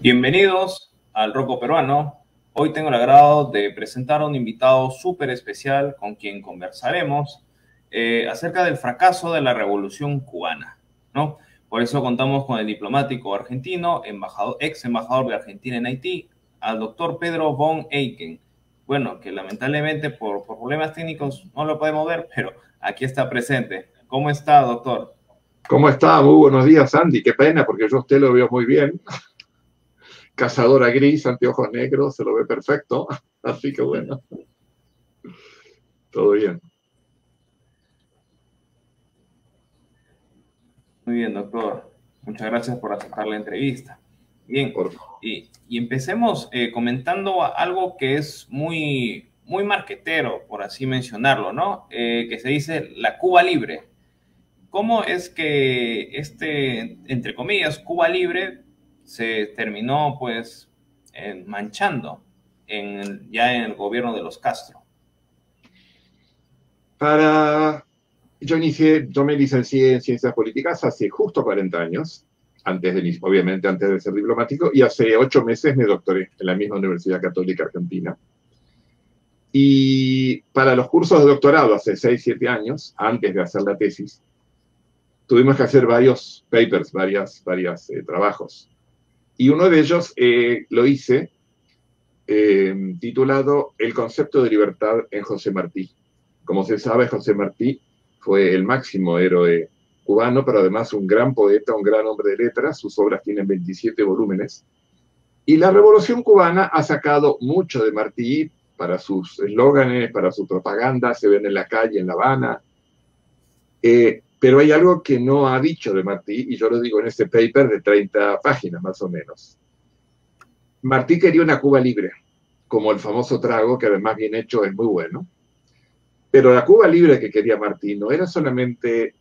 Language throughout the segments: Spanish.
Bienvenidos al Roco Peruano. Hoy tengo el agrado de presentar a un invitado súper especial con quien conversaremos acerca del fracaso de la Revolución Cubana, ¿no? Por eso contamos con el diplomático argentino, ex embajador de Argentina en Haití, al doctor Pedro von Eiken. Bueno, que lamentablemente por problemas técnicos no lo podemos ver, pero aquí está presente. ¿Cómo está, doctor? ¿Cómo está? Muy buenos días, Andy. Qué pena, porque yo a usted lo veo muy bien. Cazadora gris, anteojos negros, se lo ve perfecto. Así que bueno, todo bien. Muy bien, doctor. Muchas gracias por aceptar la entrevista. Bien, Por favor. y empecemos comentando algo que es muy marquetero, por así mencionarlo, ¿no? Que se dice la Cuba Libre. ¿Cómo es que entre comillas, Cuba Libre se terminó, pues, manchando ya en el gobierno de los Castro? Yo me licencié en Ciencias Políticas hace justo 40 años, obviamente antes de ser diplomático, y hace 8 meses me doctoré en la misma Universidad Católica Argentina. Y para los cursos de doctorado, hace 6, 7 años, antes de hacer la tesis, tuvimos que hacer varios papers, varios trabajos. Y uno de ellos lo hice titulado El concepto de libertad en José Martí. Como se sabe, José Martí fue el máximo héroe cubano, pero además un gran poeta, un gran hombre de letras. Sus obras tienen 27 volúmenes. Y la Revolución Cubana ha sacado mucho de Martí para sus eslóganes, para su propaganda, se ven en la calle, en La Habana. Pero hay algo que no ha dicho de Martí, y yo lo digo en este paper de 30 páginas más o menos. Martí quería una Cuba libre, como el famoso trago, que además bien hecho es muy bueno. Pero la Cuba libre que quería Martí no era solamente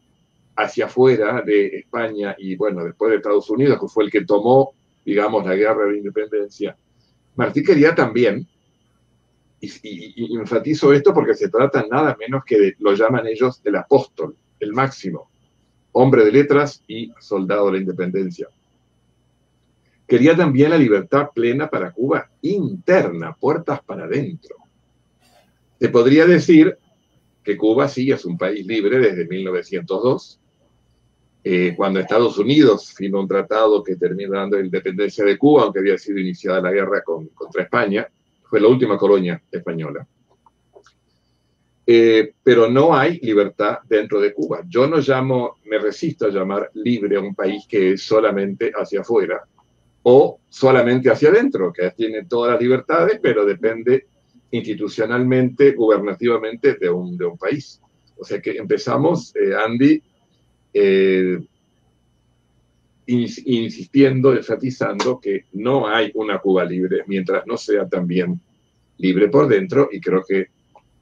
hacia afuera de España y, bueno, después de Estados Unidos, que fue el que tomó, digamos, la guerra de independencia. Martí quería también, y enfatizo esto porque se trata nada menos que de, lo llaman ellos, el apóstol, el máximo, hombre de letras y soldado de la independencia. Quería también la libertad plena para Cuba, interna, puertas para adentro. Se podría decir que Cuba sí es un país libre desde 1902, cuando Estados Unidos firmó un tratado que termina dando la independencia de Cuba, aunque había sido iniciada la guerra contra España, fue la última colonia española. Pero no hay libertad dentro de Cuba. Yo me resisto a llamar libre a un país que es solamente hacia afuera o solamente hacia adentro, que tiene todas las libertades, pero depende institucionalmente, gubernativamente de un país. O sea que empezamos, Andy, insistiendo, enfatizando que no hay una Cuba libre mientras no sea también libre por dentro, y creo que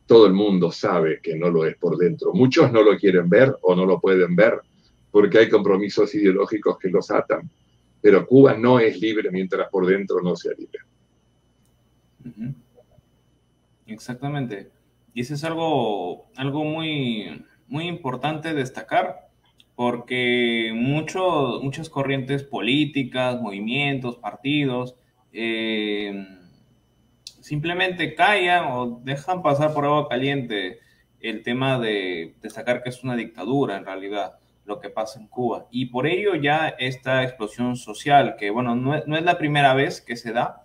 todo el mundo sabe que no lo es por dentro. Muchos no lo quieren ver o no lo pueden ver porque hay compromisos ideológicos que los atan, pero Cuba no es libre mientras por dentro no sea libre. Uh-huh. Exactamente. Y eso es algo muy importante destacar, porque muchas corrientes políticas, movimientos, partidos, simplemente callan o dejan pasar por agua caliente el tema de destacar que es una dictadura en realidad lo que pasa en Cuba. Y por ello ya esta explosión social, que bueno, no es la primera vez que se da,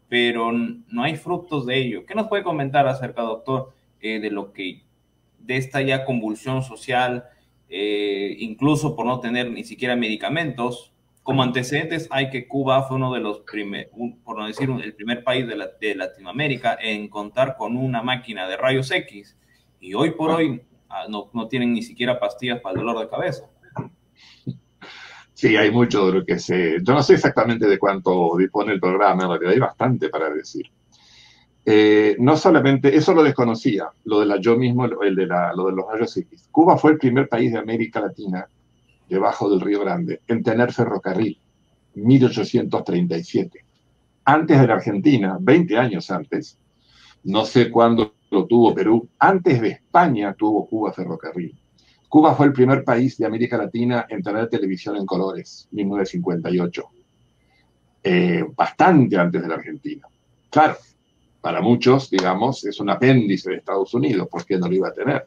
pero no hay frutos de ello. ¿Qué nos puede comentar acerca, doctor, de esta ya convulsión social, incluso por no tener ni siquiera medicamentos? Como antecedentes hay que Cuba fue uno de los por no decir el primer país de Latinoamérica en contar con una máquina de rayos X, y hoy por hoy no tienen ni siquiera pastillas para el dolor de cabeza. Sí, hay mucho de lo que sé. Yo no sé exactamente de cuánto dispone el programa, en realidad hay bastante para decir. No solamente, eso lo desconocía, yo mismo, lo de los rayos X. Cuba fue el primer país de América Latina, debajo del Río Grande, en tener ferrocarril, 1837. Antes de la Argentina, 20 años antes, no sé cuándo lo tuvo Perú, antes de España tuvo Cuba ferrocarril. Cuba fue el primer país de América Latina en tener televisión en colores, 1958. bastante antes de la Argentina. Claro, para muchos, digamos, es un apéndice de Estados Unidos, ¿por qué no lo iba a tener?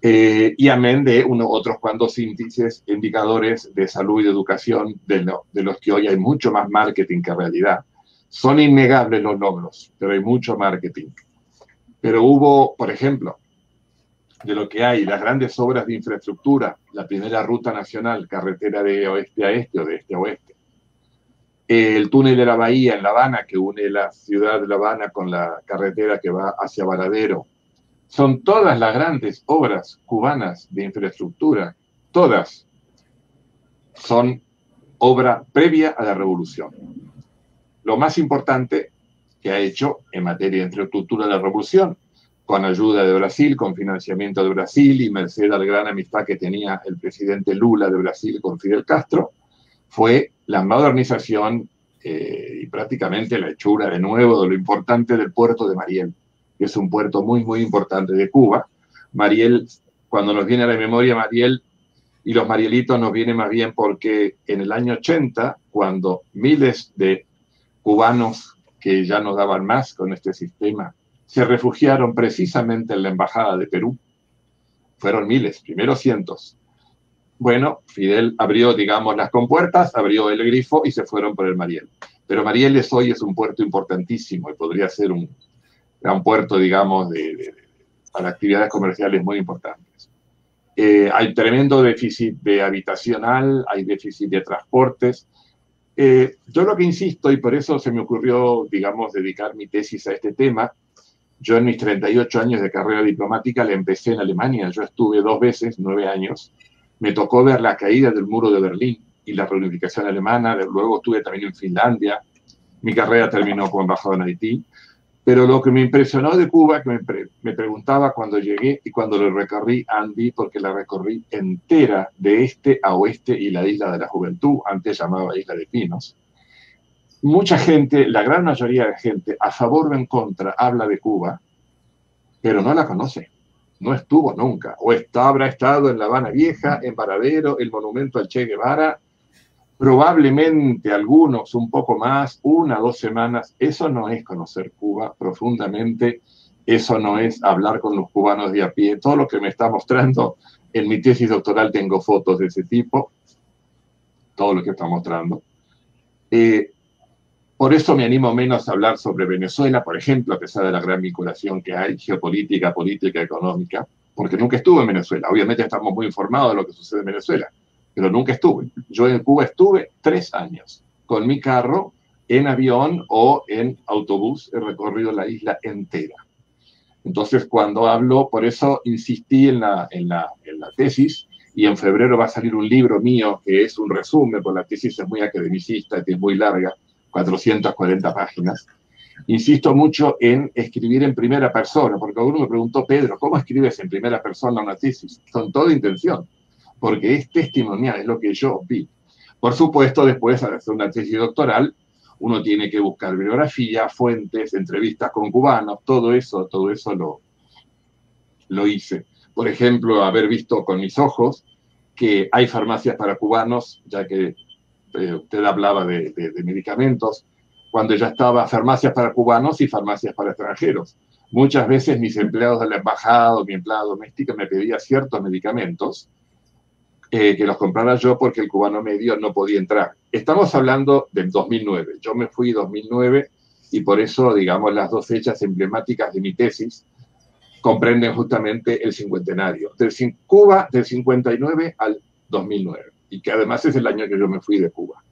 Y amén de otros cuantos índices, indicadores de salud y de educación, de los que hoy hay mucho más marketing que realidad. Son innegables los logros, pero hay mucho marketing. Pero hubo, por ejemplo, de lo que hay, las grandes obras de infraestructura, la primera ruta nacional, carretera de oeste a este o de este a oeste, el túnel de la Bahía en La Habana, que une la ciudad de La Habana con la carretera que va hacia Varadero, son todas las grandes obras cubanas de infraestructura, todas son obra previa a la revolución. Lo más importante que ha hecho en materia de infraestructura la revolución, con ayuda de Brasil, con financiamiento de Brasil y merced a la gran amistad que tenía el presidente Lula de Brasil con Fidel Castro, fue la modernización y prácticamente la hechura de nuevo de lo importante del puerto de Mariel, que es un puerto muy, muy importante de Cuba. Mariel, cuando nos viene a la memoria Mariel y los marielitos, nos viene más bien porque en el año 80, cuando miles de cubanos que ya no daban más con este sistema se refugiaron precisamente en la Embajada de Perú, fueron miles, primero cientos. Bueno, Fidel abrió, digamos, las compuertas, abrió el grifo y se fueron por el Mariel. Pero Mariel hoy es un puerto importantísimo y podría ser un gran puerto, digamos, para actividades comerciales muy importantes. Hay tremendo déficit de habitacional, hay déficit de transportes. Yo lo que insisto, y por eso se me ocurrió, digamos, dedicar mi tesis a este tema, yo en mis 38 años de carrera diplomática la empecé en Alemania. Yo estuve 2 veces, 9 años. Me tocó ver la caída del muro de Berlín y la reunificación alemana. Luego estuve también en Finlandia. Mi carrera terminó como embajador en Haití. Pero lo que me impresionó de Cuba, que me preguntaba cuando llegué y cuando lo recorrí, Andy, porque la recorrí entera de este a oeste y la Isla de la Juventud, antes llamaba Isla de Pinos. Mucha gente, la gran mayoría de gente, a favor o en contra, habla de Cuba, pero no la conoce. No estuvo nunca. O habrá estado en La Habana Vieja, en Varadero, el monumento al Che Guevara, probablemente algunos un poco más, 1 o 2 semanas. Eso no es conocer Cuba profundamente, eso no es hablar con los cubanos de a pie. Todo lo que me está mostrando en mi tesis doctoral, tengo fotos de ese tipo, todo lo que está mostrando. Por eso me animo menos a hablar sobre Venezuela, por ejemplo, a pesar de la gran vinculación que hay, geopolítica, política, económica, porque nunca estuve en Venezuela. Obviamente estamos muy informados de lo que sucede en Venezuela, pero nunca estuve. Yo en Cuba estuve 3 años, con mi carro, en avión o en autobús, he recorrido la isla entera. Entonces, cuando hablo, por eso insistí en la tesis, y en febrero va a salir un libro mío que es un resumen, porque la tesis es muy academicista y es muy larga, 440 páginas. Insisto mucho en escribir en primera persona, porque uno me preguntó, Pedro, ¿cómo escribes en primera persona una tesis? Con toda intención, porque es testimonial, es lo que yo vi. Por supuesto, después de hacer una tesis doctoral, uno tiene que buscar bibliografía, fuentes, entrevistas con cubanos, todo eso lo hice. Por ejemplo, haber visto con mis ojos que hay farmacias para cubanos, ya que usted hablaba de medicamentos, cuando ya estaba farmacias para cubanos y farmacias para extranjeros. Muchas veces mis empleados de la embajada o mi empleada doméstica me pedía ciertos medicamentos que los comprara yo porque el cubano medio no podía entrar. Estamos hablando del 2009. Yo me fui en 2009 y por eso, digamos, las 2 fechas emblemáticas de mi tesis comprenden justamente el cincuentenario. Cuba del 59 al 2009. Y que además es el año que yo me fui de Cuba,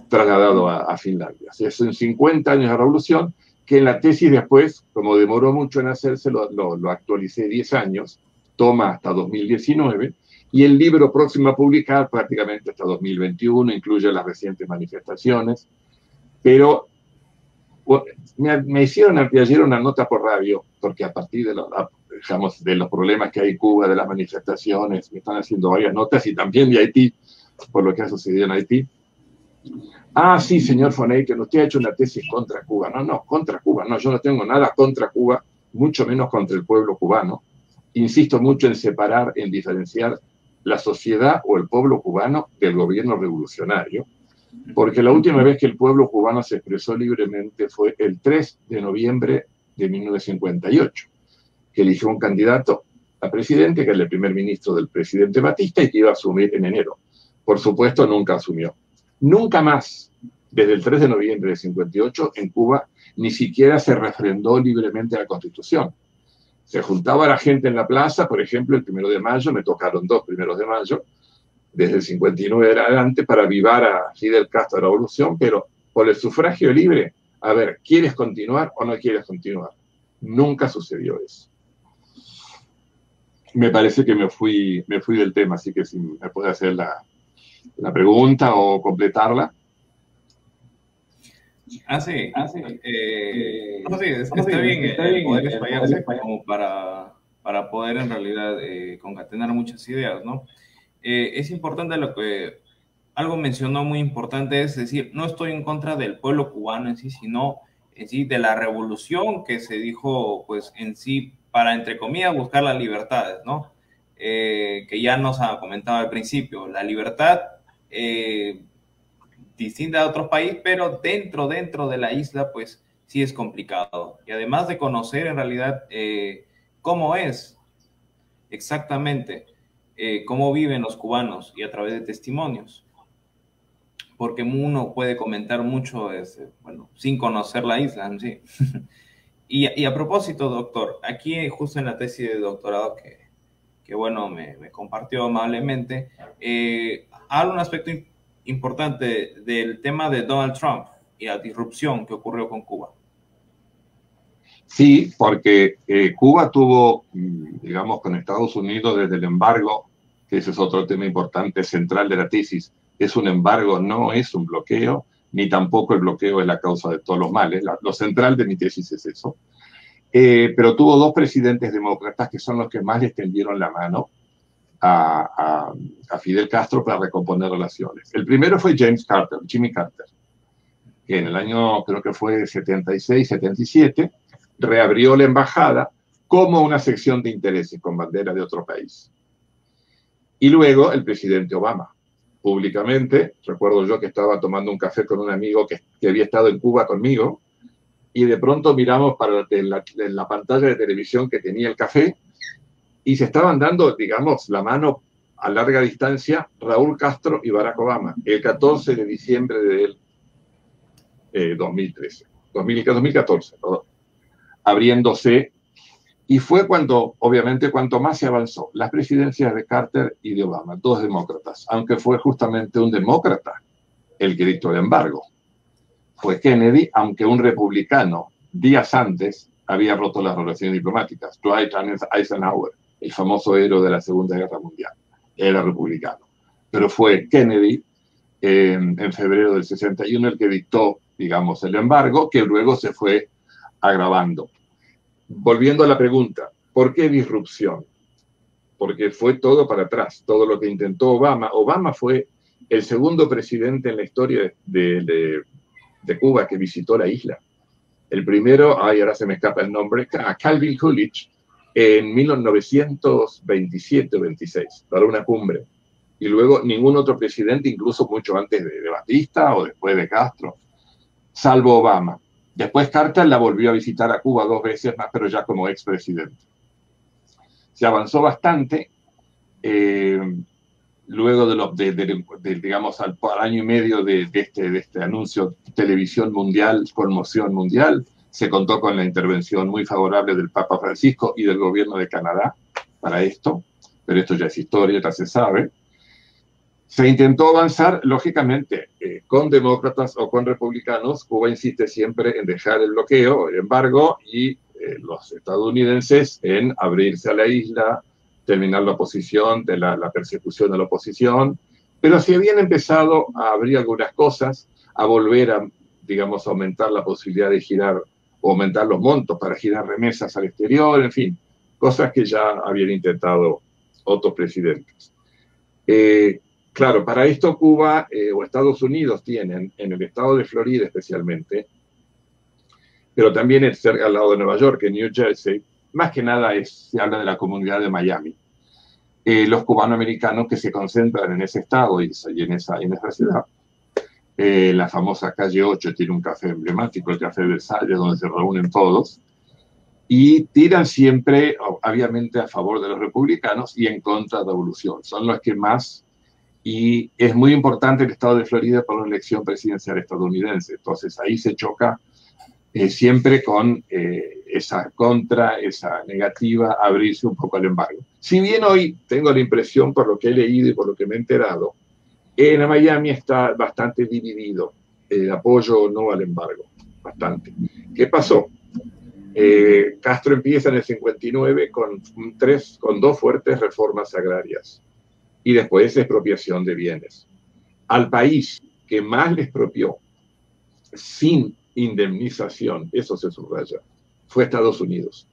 trasladado a Finlandia. Así es, en 50 años de revolución, que en la tesis después, como demoró mucho en hacerse, lo actualicé 10 años, toma hasta 2019, y el libro próximo a publicar prácticamente hasta 2021, incluye las recientes manifestaciones, pero me hicieron ayer una nota por radio, porque a partir de los problemas que hay en Cuba, de las manifestaciones, me están haciendo varias notas, y también de Haití, por lo que ha sucedido en Haití. Ah, sí, señor Fonseca, usted ha hecho una tesis contra Cuba. No, contra Cuba, no, yo no tengo nada contra Cuba, mucho menos contra el pueblo cubano. Insisto mucho en separar, en diferenciar la sociedad o el pueblo cubano del gobierno revolucionario. porque la última vez que el pueblo cubano se expresó libremente fue el 3 de noviembre de 1958, que eligió un candidato a presidente, que era el primer ministro del presidente Batista y que iba a asumir en enero. Por supuesto, nunca asumió. Nunca más, desde el 3 de noviembre de 58, en Cuba ni siquiera se refrendó libremente la Constitución. Se juntaba la gente en la plaza, por ejemplo, el 1 de mayo, me tocaron 2 primeros de mayo, desde el 59 en adelante, para avivar a Fidel Castro la revolución, pero por el sufragio libre, a ver, ¿quieres continuar o no quieres continuar? Nunca sucedió eso. Me parece que me fui del tema, así que si me puede hacer la pregunta o completarla. Sí. No, sí, es que está bien el poder explayarse como para poder en realidad concatenar muchas ideas, ¿no? Es importante lo que algo mencionó muy importante, es decir, no estoy en contra del pueblo cubano en sí, sino en sí de la revolución que se dijo, pues en sí, para, entre comillas, buscar las libertades, ¿no? Que ya nos ha comentado al principio, la libertad distinta a otros países, pero dentro de la isla, pues sí es complicado. Y además de conocer en realidad cómo es exactamente, cómo viven los cubanos y a través de testimonios. Porque uno puede comentar mucho, bueno, sin conocer la isla en sí. Y a propósito, doctor, aquí justo en la tesis de doctorado que bueno, me compartió amablemente, habla un aspecto importante del tema de Donald Trump y la disrupción que ocurrió con Cuba. Sí, porque Cuba tuvo, digamos, con Estados Unidos desde el embargo, que ese es otro tema importante, central de la tesis, es un embargo, no es un bloqueo, ni tampoco el bloqueo es la causa de todos los males. Lo central de mi tesis es eso. Pero tuvo 2 presidentes demócratas que son los que más le extendieron la mano a Fidel Castro para recomponer relaciones. El primero fue Jimmy Carter, que en el año, creo que fue 76, 77, reabrió la embajada como una sección de intereses con bandera de otro país. Y luego el presidente Obama, públicamente, recuerdo yo que estaba tomando un café con un amigo que había estado en Cuba conmigo, y de pronto miramos para la pantalla de televisión que tenía el café, y se estaban dando, digamos, la mano a larga distancia Raúl Castro y Barack Obama, el 14 de diciembre del 2014, perdón, abriéndose. Y fue cuando, obviamente, cuanto más se avanzó, las presidencias de Carter y de Obama, 2 demócratas, aunque fue justamente un demócrata el que dictó el embargo. Fue Kennedy, aunque un republicano, días antes, había roto las relaciones diplomáticas. Dwight Eisenhower, el famoso héroe de la Segunda Guerra Mundial, era republicano. Pero fue Kennedy, en febrero del 61, el que dictó, digamos, el embargo, que luego se fue agravando. Volviendo a la pregunta, ¿por qué disrupción? Porque fue todo para atrás, todo lo que intentó Obama. Obama fue el segundo presidente en la historia de Cuba que visitó la isla. El primero, ahora se me escapa el nombre, Calvin Coolidge, en 1927 o 26, para una cumbre. Y luego ningún otro presidente, incluso mucho antes de Batista o después de Castro, salvo Obama. Después Carter la volvió a visitar a Cuba 2 veces más, pero ya como expresidente. Se avanzó bastante. Luego digamos, al año y medio de este anuncio, televisión mundial, conmoción mundial, se contó con la intervención muy favorable del Papa Francisco y del gobierno de Canadá para esto, pero esto ya es historia, ya se sabe. Se intentó avanzar, lógicamente, con demócratas o con republicanos. Cuba insiste siempre en dejar el bloqueo, el embargo, y los estadounidenses en abrirse a la isla, terminar la oposición, la persecución a la oposición. Pero se habían empezado a abrir algunas cosas, a volver a, digamos, aumentar la posibilidad de girar, o aumentar los montos para girar remesas al exterior, en fin, cosas que ya habían intentado otros presidentes. Claro, para esto Cuba o Estados Unidos tienen, en el estado de Florida especialmente, pero también al lado de Nueva York, en New Jersey, más que nada se habla de la comunidad de Miami. Los cubanoamericanos que se concentran en ese estado y en esa ciudad La famosa calle 8 tiene un café emblemático, el Café Versalles, donde se reúnen todos, y tiran siempre, obviamente, a favor de los republicanos y en contra de la evolución. Son los que más, y es muy importante el estado de Florida por la elección presidencial estadounidense. Entonces ahí se choca siempre con esa contra, esa negativa, abrirse un poco al embargo. Si bien hoy tengo la impresión, por lo que he leído y por lo que me he enterado, en Miami está bastante dividido el apoyo o no al embargo, bastante. ¿Qué pasó? Castro empieza en el 59 con dos fuertes reformas agrarias y después expropiación de bienes. Al país que más le expropió sin indemnización, eso se subraya, fue Estados Unidos.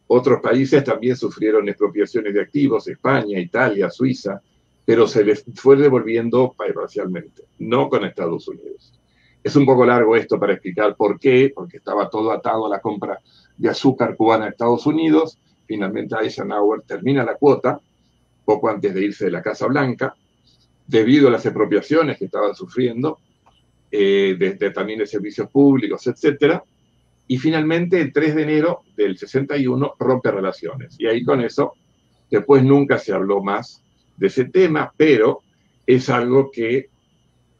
Otros países también sufrieron expropiaciones de activos, España, Italia, Suiza, pero se les fue devolviendo parcialmente, no con Estados Unidos. Es un poco largo esto para explicar por qué, porque estaba todo atado a la compra de azúcar cubana en Estados Unidos. Finalmente Eisenhower termina la cuota, poco antes de irse de la Casa Blanca, debido a las expropiaciones que estaban sufriendo, también de servicios públicos, etcétera. Y finalmente, el 3 de enero del 61, rompe relaciones. Y ahí con eso, después nunca se habló más de ese tema, pero es algo que,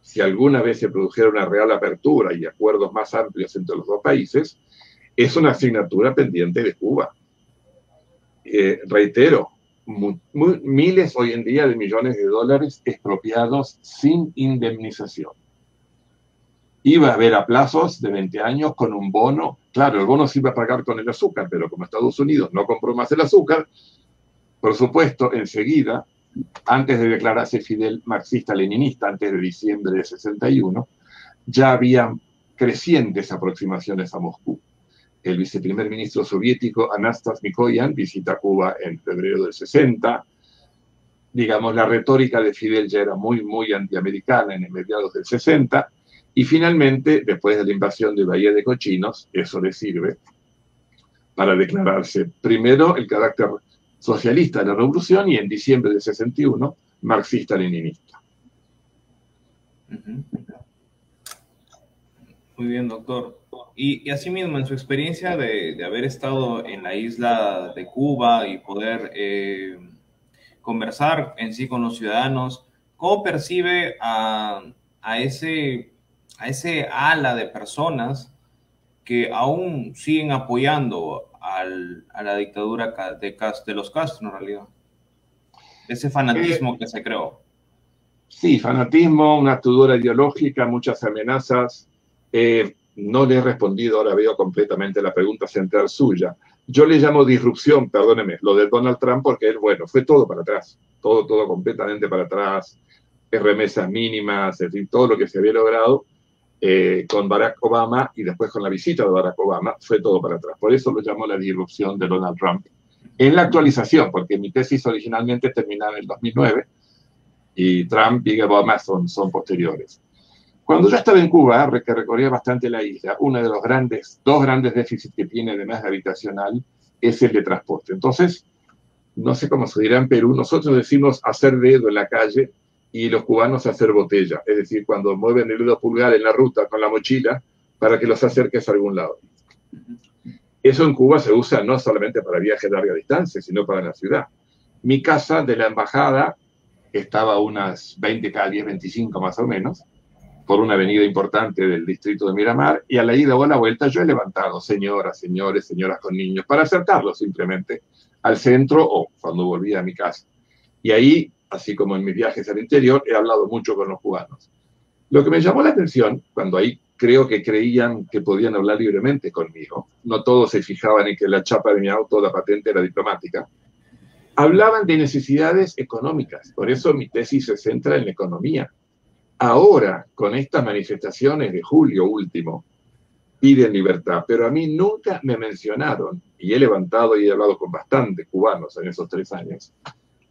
si alguna vez se produjera una real apertura y acuerdos más amplios entre los dos países, es una asignatura pendiente de Cuba. Reitero, miles hoy en día de millones de dólares expropiados sin indemnización. Iba a haber a plazos de 20 años con un bono. Claro, el bono se iba a pagar con el azúcar, pero como Estados Unidos no compró más el azúcar, por supuesto, enseguida, antes de declararse Fidel marxista-leninista, antes de diciembre de 61, ya había crecientes aproximaciones a Moscú. El viceprimer ministro soviético Anastas Mikoyan visita Cuba en febrero del 60. Digamos, la retórica de Fidel ya era muy, muy antiamericana en mediados del 60. Y finalmente, después de la invasión de Bahía de Cochinos, eso le sirve para declararse primero el carácter socialista de la revolución y en diciembre del 61, marxista-leninista. Muy bien, doctor. Y asimismo, en su experiencia de haber estado en la isla de Cuba y poder conversar en sí con los ciudadanos, ¿cómo percibe a ese ala de personas que aún siguen apoyando a la dictadura de los Castro, en realidad? Ese fanatismo que se creó. Sí, fanatismo, una atadura ideológica, muchas amenazas. No le he respondido, ahora veo completamente la pregunta central suya. Yo le llamo disrupción, perdóneme, lo de Donald Trump, porque él, bueno, fue todo para atrás, todo completamente para atrás, remesas mínimas, es decir, todo lo que se había logrado con Barack Obama y después con la visita de Barack Obama, fue todo para atrás. Por eso lo llamo la disrupción de Donald Trump. En la actualización, porque mi tesis originalmente terminaba en el 2009 y Trump y Obama son posteriores. Cuando yo estaba en Cuba, que recorría bastante la isla, uno de los dos grandes déficits que tiene, además de habitacional, es el de transporte. Entonces, no sé cómo se dirá en Perú, nosotros decimos hacer dedo en la calle y los cubanos hacer botella. Es decir, cuando mueven el dedo pulgar en la ruta con la mochila para que los acerques a algún lado. Eso en Cuba se usa no solamente para viajes de larga distancia, sino para la ciudad. Mi casa de la embajada estaba a unas 20 calles, 25 más o menos, por una avenida importante del distrito de Miramar, y a la ida o a la vuelta yo he levantado señoras, señores, señoras con niños, para acercarlos simplemente al centro o cuando volvía a mi casa. Y ahí, así como en mis viajes al interior, he hablado mucho con los cubanos. Lo que me llamó la atención, cuando ahí creo que creían que podían hablar libremente conmigo, no todos se fijaban en que la chapa de mi auto, la patente, era diplomática, hablaban de necesidades económicas. Por eso mi tesis se centra en la economía. Ahora, con estas manifestaciones de julio último, piden libertad, pero a mí nunca me mencionaron, y he levantado y he hablado con bastantes cubanos en esos 3 años,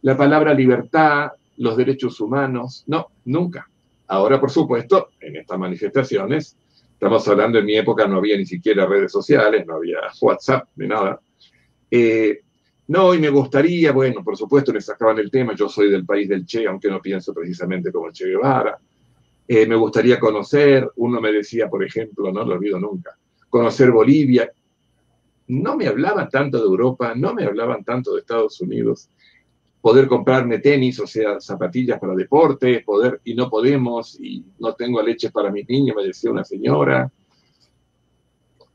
la palabra libertad, los derechos humanos, no, nunca. Ahora, por supuesto, en estas manifestaciones, estamos hablando, en mi época no había ni siquiera redes sociales, no había WhatsApp ni nada. No, y me gustaría, bueno, por supuesto, le sacaban el tema, yo soy del país del Che, aunque no pienso precisamente como el Che Guevara. Me gustaría conocer, uno me decía, por ejemplo, no lo olvido nunca, conocer Bolivia. No me hablaban tanto de Europa, no me hablaban tanto de Estados Unidos. Poder comprarme tenis, o sea, zapatillas para deporte, poder, y no podemos, y no tengo leche para mis niños, me decía una señora.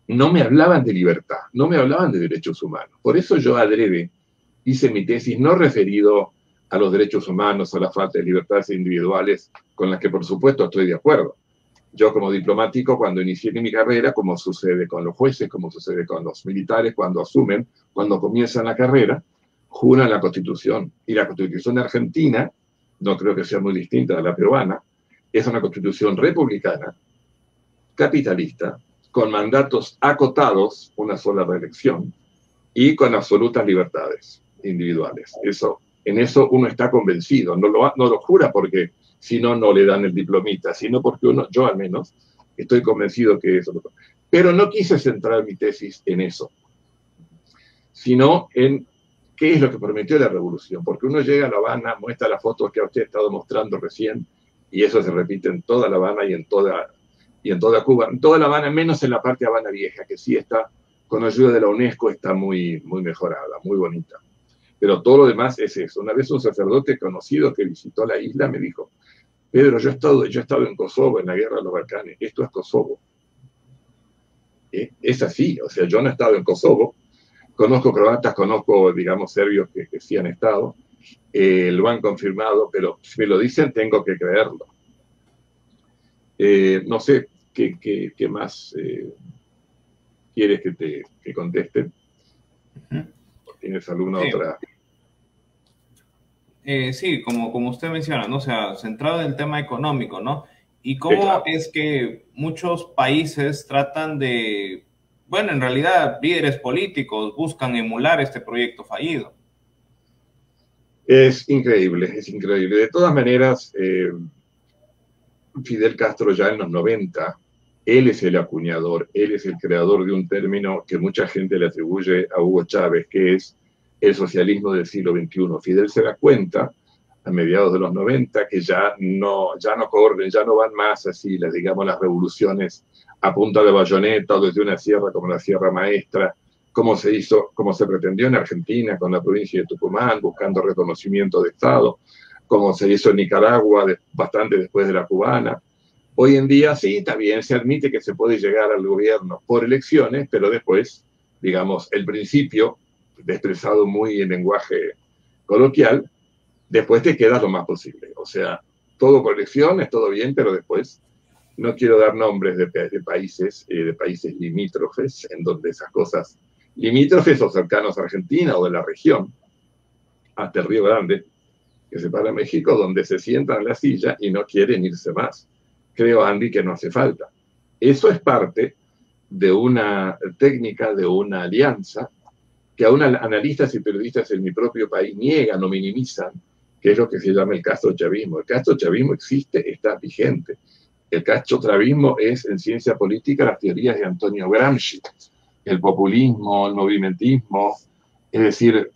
No me hablaban de libertad, no me hablaban de derechos humanos. Por eso yo adrede hice mi tesis no referido a los derechos humanos, a la falta de libertades individuales, con las que por supuesto estoy de acuerdo. Yo como diplomático, cuando inicié mi carrera, como sucede con los jueces, como sucede con los militares, cuando asumen, cuando comienzan la carrera, juran la Constitución. Y la Constitución argentina, no creo que sea muy distinta de la peruana, es una Constitución republicana, capitalista, con mandatos acotados, una sola reelección, y con absolutas libertades individuales. En eso uno está convencido, no lo jura porque si no, no le dan el diplomita, sino porque yo al menos, estoy convencido que eso. Pero no quise centrar mi tesis en eso, sino en qué es lo que prometió la revolución, porque uno llega a La Habana, muestra las fotos que a usted ha estado mostrando recién, y eso se repite en toda La Habana y en toda Cuba, en toda La Habana, menos en la parte de Habana Vieja, que sí está, con ayuda de la UNESCO, está muy, muy mejorada, muy bonita. Pero todo lo demás es eso. Una vez un sacerdote conocido que visitó la isla me dijo, Pedro, yo he estado en Kosovo, en la guerra de los Balcanes, esto es Kosovo. Es así, o sea, yo no he estado en Kosovo, conozco croatas, conozco, digamos, serbios que sí han estado, lo han confirmado, pero si me lo dicen, tengo que creerlo. No sé qué más quieres que conteste. ¿Tienes alguna otra? Sí, como usted menciona, ¿no? O sea, centrado en el tema económico, ¿no? Y cómo claro. es que muchos países tratan de, bueno, en realidad líderes políticos buscan emular este proyecto fallido. Es increíble, es increíble. De todas maneras, Fidel Castro ya en los 90, él es el acuñador, él es el creador de un término que mucha gente le atribuye a Hugo Chávez, que es el socialismo del siglo XXI. Fidel se da cuenta a mediados de los 90 que ya no corren, ya no van más así, digamos, las revoluciones a punta de bayoneta o desde una sierra como la Sierra Maestra, como se pretendió en Argentina con la provincia de Tucumán, buscando reconocimiento de Estado, como se hizo en Nicaragua bastante después de la cubana. Hoy en día sí, también se admite que se puede llegar al gobierno por elecciones, pero después, digamos, el principio, expresado muy en lenguaje coloquial, después te quedas lo más posible. O sea, todo por elecciones, todo bien, pero después no quiero dar nombres de países limítrofes, en donde esas cosas, limítrofes o cercanos a Argentina o de la región, hasta el Río Grande, que separa México, donde se sientan en la silla y no quieren irse más. Creo, Andy, que no hace falta. Eso es parte de una técnica, de una alianza, que aún analistas y periodistas en mi propio país niegan o minimizan, que es lo que se llama el castrochavismo. El castrochavismo existe, está vigente. El castrochavismo es, en ciencia política, las teorías de Antonio Gramsci, el populismo, el movimentismo, es decir,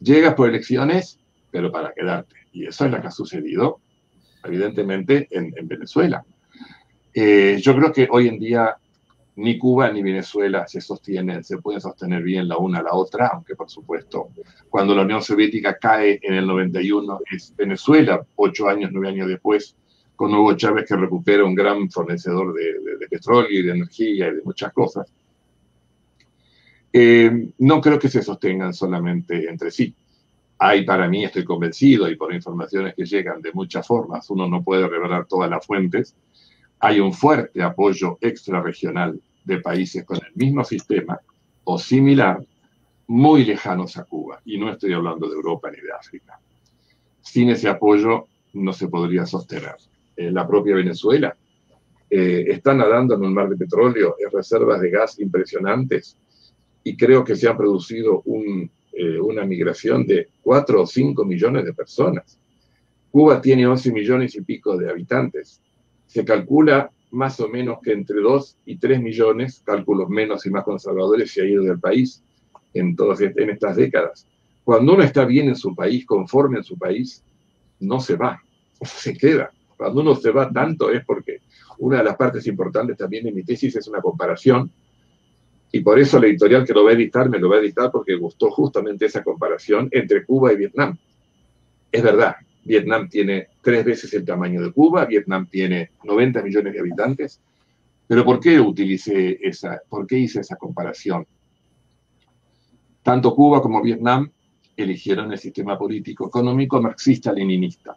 llegas por elecciones, pero para quedarte. Y eso es lo que ha sucedido, evidentemente, en Venezuela. Yo creo que hoy en día ni Cuba ni Venezuela se pueden sostener bien la una a la otra, aunque por supuesto, cuando la Unión Soviética cae en el 91, es Venezuela, 9 años después, con Hugo Chávez, que recupera un gran fornecedor de petróleo y de energía y de muchas cosas. No creo que se sostengan solamente entre sí. Hay, para mí, estoy convencido, y por informaciones que llegan de muchas formas, uno no puede revelar todas las fuentes, hay un fuerte apoyo extrarregional de países con el mismo sistema o similar, muy lejanos a Cuba. Y no estoy hablando de Europa ni de África. Sin ese apoyo no se podría sostener. La propia Venezuela está nadando en un mar de petróleo, en reservas de gas impresionantes, y creo que se ha producido una migración de 4 o 5 millones de personas. Cuba tiene 11 millones y pico de habitantes. Se calcula más o menos que entre 2 y 3 millones, cálculos menos y más conservadores, se ha ido del país en estas décadas. Cuando uno está bien en su país, conforme en su país, no se va, se queda. Cuando uno se va tanto es porque una de las partes importantes también de mi tesis es una comparación, y por eso la editorial que lo va a editar me lo va a editar porque gustó justamente esa comparación entre Cuba y Vietnam. Es verdad, Vietnam tiene 3 veces el tamaño de Cuba, Vietnam tiene 90 millones de habitantes, pero ¿por qué hice esa comparación? Tanto Cuba como Vietnam eligieron el sistema político económico marxista-leninista.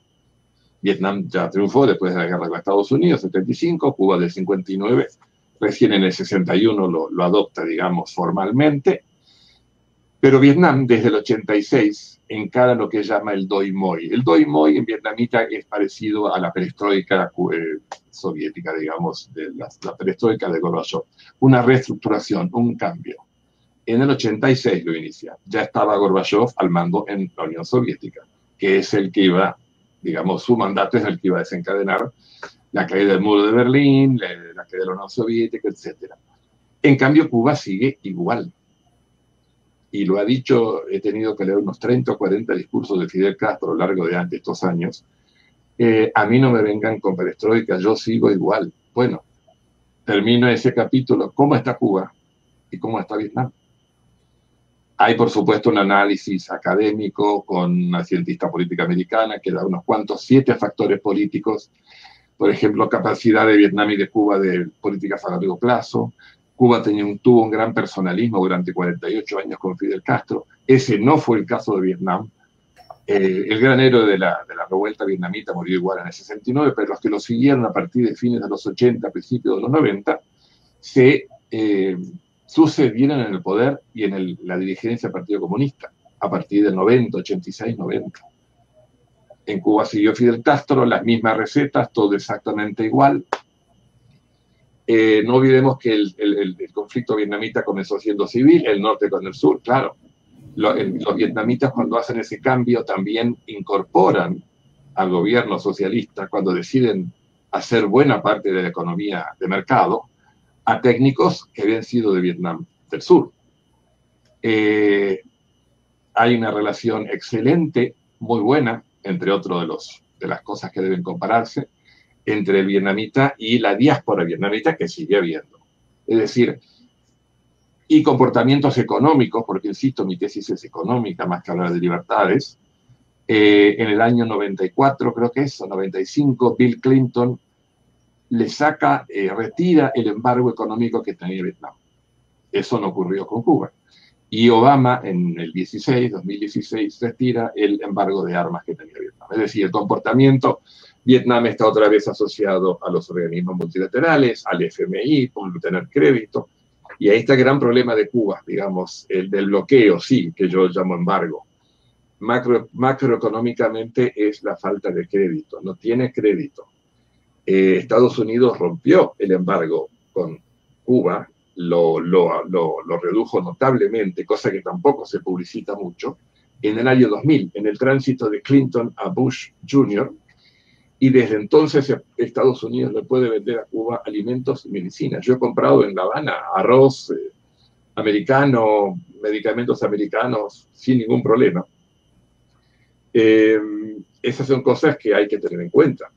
Vietnam ya triunfó después de la guerra con Estados Unidos, 75, Cuba del 59, recién en el 61 lo adopta, digamos, formalmente, pero Vietnam desde el 86 encara lo que llama el Doi Moi. El Doi Moi en vietnamita es parecido a la perestroika soviética, digamos, de la perestroika de Gorbachev. Una reestructuración, un cambio. En el 86 lo inicia. Ya estaba Gorbachev al mando en la Unión Soviética, que es el que iba, digamos, su mandato es el que iba a desencadenar la caída del muro de Berlín, la caída de la Unión Soviética, etc. En cambio, Cuba sigue igual. Y lo ha dicho, he tenido que leer unos 30 o 40 discursos de Fidel Castro a lo largo de estos años. A mí no me vengan con perestroika, yo sigo igual. Bueno, termino ese capítulo. ¿Cómo está Cuba y cómo está Vietnam? Hay, por supuesto, un análisis académico con una cientista política americana que da unos cuantos, 7 factores políticos. Por ejemplo, capacidad de Vietnam y de Cuba de políticas a largo plazo. Cuba tuvo un gran personalismo durante 48 años con Fidel Castro. Ese no fue el caso de Vietnam. El gran héroe de la revuelta vietnamita murió igual en el 69, pero los que lo siguieron a partir de fines de los 80, principios de los 90, se sucedieron en el poder y en la dirigencia del Partido Comunista, a partir del 90, 86, 90. En Cuba siguió Fidel Castro, las mismas recetas, todo exactamente igual. No olvidemos que el conflicto vietnamita comenzó siendo civil, el norte con el sur, claro. Los vietnamitas cuando hacen ese cambio también incorporan al gobierno socialista, cuando deciden hacer buena parte de la economía de mercado, a técnicos que habían sido de Vietnam del Sur. Hay una relación excelente, muy buena, entre otros de las cosas que deben compararse, entre el vietnamita y la diáspora vietnamita que sigue habiendo. Es decir, y comportamientos económicos, porque insisto, mi tesis es económica más que hablar de libertades. En el año 94, creo que es, o 95, Bill Clinton retira el embargo económico que tenía Vietnam. Eso no ocurrió con Cuba. Y Obama en el 2016, retira el embargo de armas que tenía Vietnam. Es decir, el comportamiento, Vietnam está otra vez asociado a los organismos multilaterales, al FMI, por tener crédito. Y ahí está el gran problema de Cuba, digamos, el del bloqueo, sí, que yo llamo embargo. Macroeconómicamente es la falta de crédito, no tiene crédito. Estados Unidos rompió el embargo con Cuba, lo redujo notablemente, cosa que tampoco se publicita mucho, en el año 2000, en el tránsito de Clinton a Bush Jr., y desde entonces Estados Unidos le puede vender a Cuba alimentos y medicinas. Yo he comprado en La Habana arroz americano, medicamentos americanos, sin ningún problema. Esas son cosas que hay que tener en cuenta.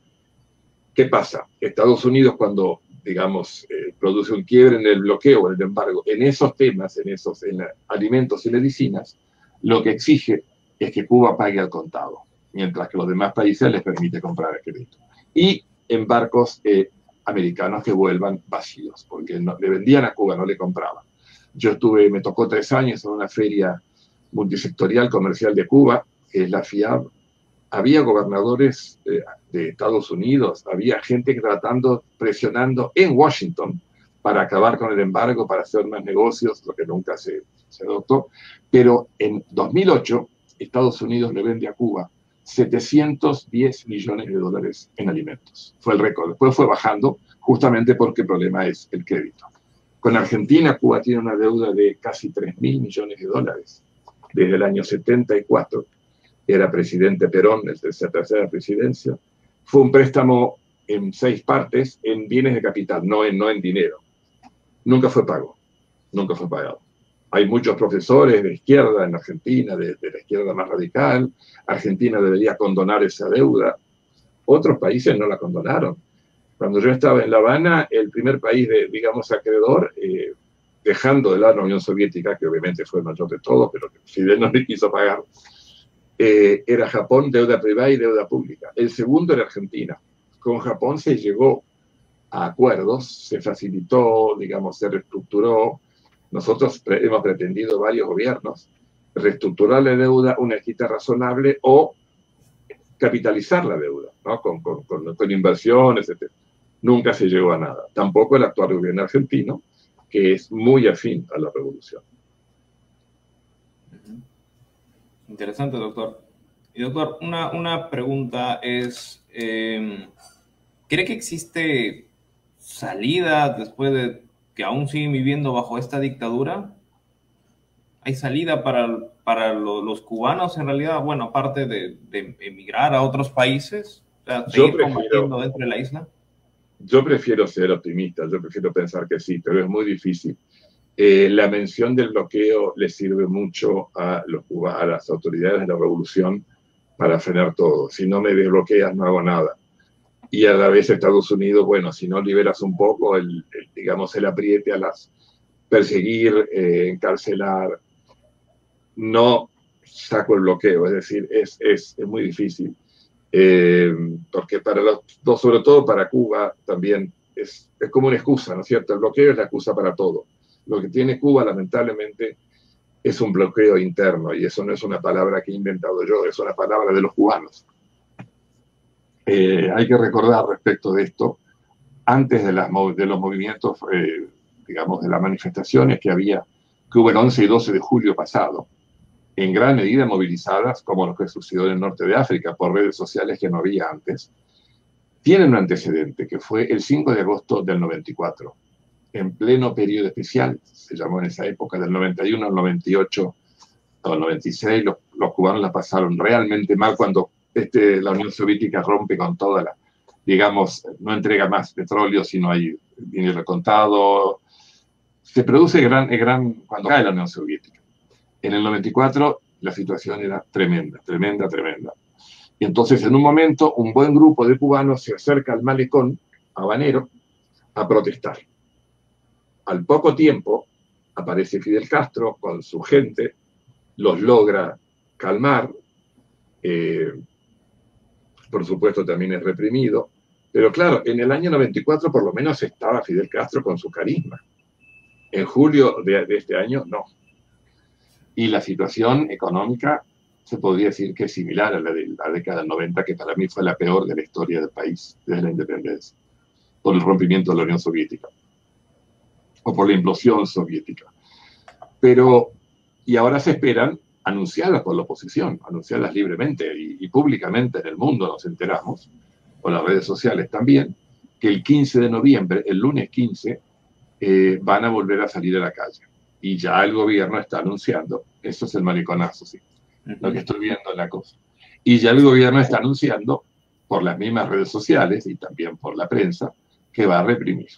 ¿Qué pasa? Estados Unidos, cuando, digamos, produce un quiebre en el bloqueo o en el embargo, en esos temas, en alimentos y medicinas, lo que exige es que Cuba pague al contado, mientras que los demás países les permite comprar a crédito. Y en barcos americanos que vuelvan vacíos, porque le vendían a Cuba, no le compraban. Me tocó 3 años en una feria multisectorial comercial de Cuba, que es la FIAB. Había gobernadores de Estados Unidos, había gente presionando en Washington para acabar con el embargo, para hacer más negocios, lo que nunca se adoptó. Pero en 2008, Estados Unidos le vende a Cuba 710 millones de dólares en alimentos. Fue el récord. Después fue bajando, justamente porque el problema es el crédito. Con Argentina, Cuba tiene una deuda de casi 3.000 millones de dólares desde el año 74. Era presidente Perón, la tercera presidencia. Fue un préstamo en 6 partes en bienes de capital, no en dinero. Nunca fue pago, nunca fue pagado. Hay muchos profesores de izquierda en Argentina, de la izquierda más radical. Argentina debería condonar esa deuda. Otros países no la condonaron. Cuando yo estaba en La Habana, el primer país, digamos, acreedor, dejando de lado la Unión Soviética, que obviamente fue el mayor de todos, pero que Fidel no le quiso pagar, era Japón, deuda privada y deuda pública. El segundo era Argentina. Con Japón se llegó a acuerdos, se facilitó, digamos, se reestructuró. Nosotros hemos pretendido varios gobiernos reestructurar la deuda, una quita razonable o capitalizar la deuda, ¿no? con inversiones, etc. Nunca se llegó a nada. Tampoco el actual gobierno argentino, que es muy afín a la revolución. Interesante, doctor. Y doctor, una pregunta es, ¿cree que existe salida después de que aún siguen viviendo bajo esta dictadura? ¿Hay salida para los cubanos en realidad? Bueno, aparte de emigrar a otros países, o sea, seguir combatiendo dentro de la isla. Yo prefiero ser optimista, yo prefiero pensar que sí, pero es muy difícil. La mención del bloqueo le sirve mucho a las autoridades de la revolución para frenar todo. Si no me desbloqueas, no hago nada. Y a la vez Estados Unidos, bueno, si no liberas un poco, digamos, el apriete a perseguir, encarcelar, no saco el bloqueo. Es decir, es muy difícil. Porque sobre todo para Cuba también es como una excusa, ¿no es cierto? El bloqueo es la excusa para todo. Lo que tiene Cuba, lamentablemente, es un bloqueo interno, y eso no es una palabra que he inventado yo, es una palabra de los cubanos. Hay que recordar respecto de esto, antes de los movimientos, digamos, de las manifestaciones que hubo el 11 y 12 de julio pasado, en gran medida movilizadas, como lo que sucedió en el norte de África, por redes sociales que no había antes, tienen un antecedente, que fue el 5 de agosto del 94, en pleno periodo especial, se llamó en esa época, del 91 al 98 o al 96, los cubanos la pasaron realmente mal cuando la Unión Soviética rompe con toda digamos, no entrega más petróleo, sino hay dinero contado. Se produce cuando cae la Unión Soviética. En el 94 la situación era tremenda, tremenda, tremenda. Y entonces en un momento un buen grupo de cubanos se acerca al malecón habanero a protestar. Al poco tiempo aparece Fidel Castro con su gente, los logra calmar, por supuesto también es reprimido, pero claro, en el año 94 por lo menos estaba Fidel Castro con su carisma. En julio de este año, no. Y la situación económica se podría decir que es similar a la de la década del 90, que para mí fue la peor de la historia del país desde la independencia, por el rompimiento de la Unión Soviética, o por la implosión soviética. Y ahora se esperan, anunciadas por la oposición, anunciadas libremente y públicamente en el mundo, nos enteramos, por las redes sociales también, que el 15 de noviembre, el lunes 15, van a volver a salir a la calle. Y ya el gobierno está anunciando, eso es el mariconazo, sí, lo que estoy viendo en la cosa. Y ya el gobierno está anunciando, por las mismas redes sociales y también por la prensa, que va a reprimir.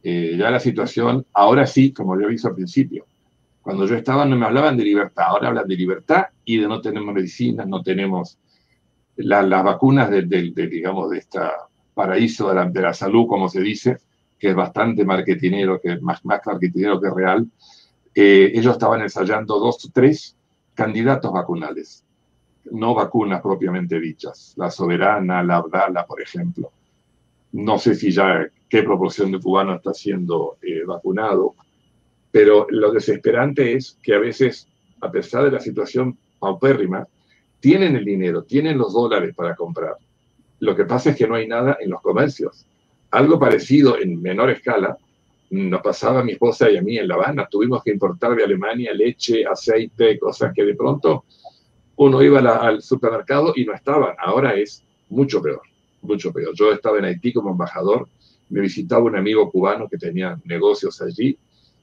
Ya la situación, ahora sí, como yo aviso al principio, cuando yo estaba no me hablaban de libertad, ahora hablan de libertad y de no tenemos medicinas, no tenemos las vacunas digamos, de esta paraíso de la salud, como se dice, que es bastante marketinero, que es más marketinero que real. Ellos estaban ensayando 2 o 3 candidatos vacunales, no vacunas propiamente dichas, la Soberana, la Abdala, por ejemplo. No sé si ya qué proporción de cubanos está siendo vacunado, pero lo desesperante es que a veces, a pesar de la situación paupérrima, tienen el dinero, tienen los dólares para comprar. Lo que pasa es que no hay nada en los comercios. Algo parecido en menor escala nos pasaba a mi esposa y a mí en La Habana. Tuvimos que importar de Alemania leche, aceite, cosas que de pronto uno iba al supermercado y no estaban. Ahora es mucho peor, mucho peor. Yo estaba en Haití como embajador, me visitaba un amigo cubano que tenía negocios allí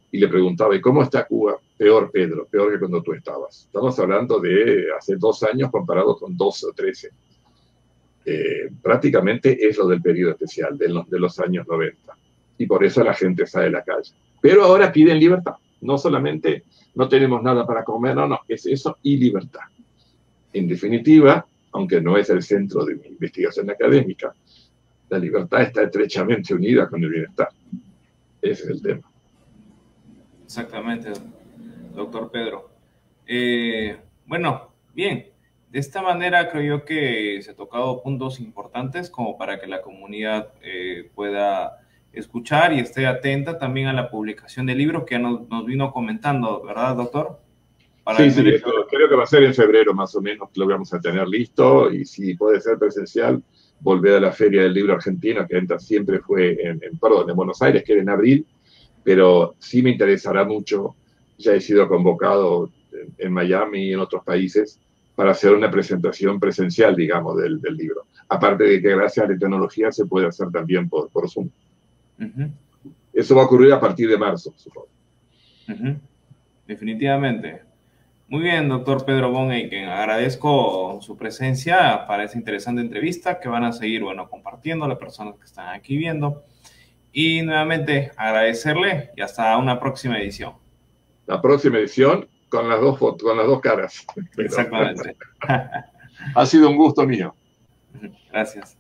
y le preguntaba, ¿y cómo está Cuba? Peor, Pedro, peor que cuando tú estabas. Estamos hablando de hace 2 años comparado con 12 o 13. Prácticamente es lo del periodo especial, de los años 90. Y por eso la gente sale a la calle. Pero ahora piden libertad. No solamente no tenemos nada para comer, no, es eso y libertad. En definitiva, aunque no es el centro de mi investigación académica. La libertad está estrechamente unida con el bienestar. Ese es el tema. Exactamente, doctor Pedro. Bueno, bien, de esta manera creo yo que se han tocado puntos importantes como para que la comunidad pueda escuchar y esté atenta también a la publicación del libro que nos vino comentando, ¿verdad, doctor? Para Sí, el mes sí, de esto febrero. creo que va a ser en febrero más o menos que lo vamos a tener listo, y si puede ser presencial, volver a la Feria del Libro Argentino, que siempre fue en Buenos Aires, que era en abril, pero sí me interesará mucho. Ya he sido convocado en Miami y en otros países para hacer una presentación presencial, digamos, del libro. Aparte de que gracias a la tecnología se puede hacer también por Zoom. Ujú, Eso va a ocurrir a partir de marzo, supongo. ujú. Definitivamente. Muy bien, doctor Pedro Von Eycken. Agradezco su presencia para esta interesante entrevista que van a seguir, bueno, compartiendo las personas que están aquí viendo. Y nuevamente agradecerle y hasta una próxima edición. La próxima edición con las dos fotos, con las dos caras. Pero Exactamente. ha sido un gusto mío. Gracias.